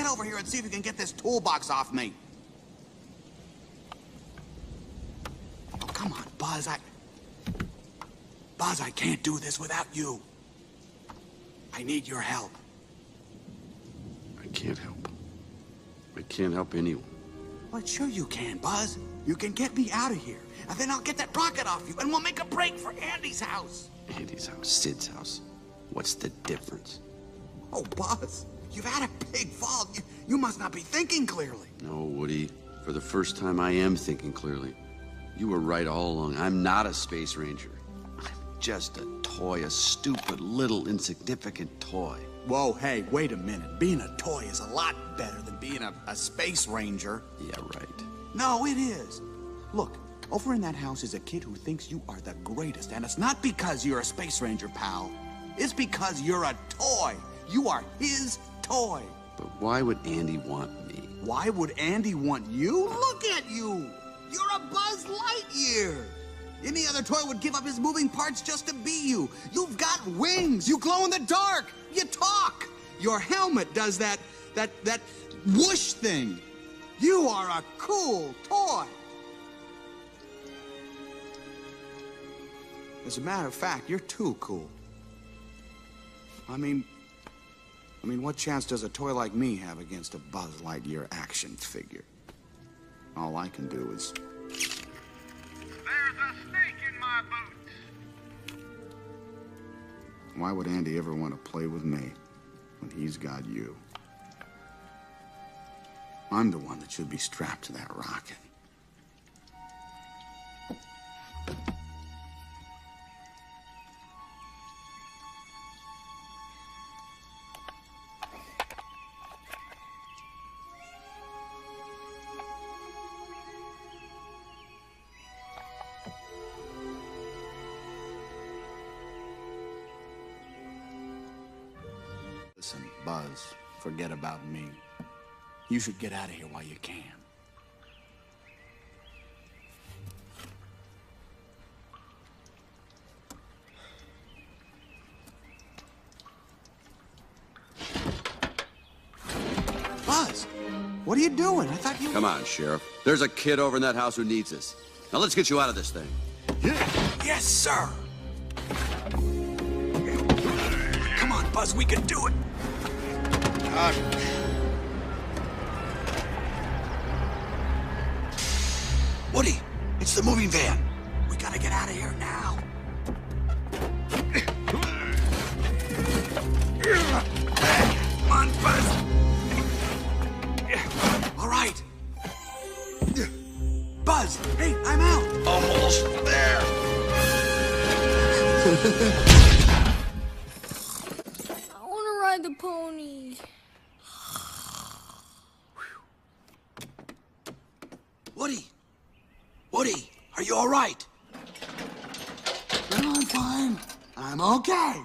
get over here and see if you can get this toolbox off me. Oh, come on, Buzz. Buzz, I can't do this without you. I need your help. I can't help. I can't help anyone. Well, sure you can, Buzz. You can get me out of here, and then I'll get that rocket off you, and we'll make a break for Andy's house. Andy's house, Sid's house. What's the difference? Oh, Buzz, you've had a big fall. You must not be thinking clearly. No, Woody. For the first time, I am thinking clearly. You were right all along. I'm not a space ranger. I'm just a toy, a stupid, little, insignificant toy. Whoa, hey, wait a minute. Being a toy is a lot better than being a space ranger. Yeah, right. No, it is. Look, over in that house is a kid who thinks you are the greatest, and it's not because you're a space ranger, pal. It's because you're a toy. You are his toy. But why would Andy want me? Why would Andy want you? Look at you. You're a Buzz Lightyear. Any other toy would give up his moving parts just to be you. You've got wings. You glow in the dark. You talk. Your helmet does that whoosh thing. You are a cool toy. As a matter of fact, you're too cool. I mean, what chance does a toy like me have against a Buzz Lightyear action figure? All I can do is... There's a snake in my boots. Why would Andy ever want to play with me when he's got you? I'm the one that should be strapped to that rocket. Listen, Buzz, forget about me. You should get out of here while you can. Buzz, what are you doing? I thought you... Come on, Sheriff. There's a kid over in that house who needs us. Now let's get you out of this thing. Yes, sir. Come on, Buzz, we can do it. Woody, it's the moving van. We gotta get out of here now. Come on, Buzz. All right. Buzz, hey, I'm out. Almost there. I want to ride the pony. Woody, are you all right? No, I'm fine. I'm okay.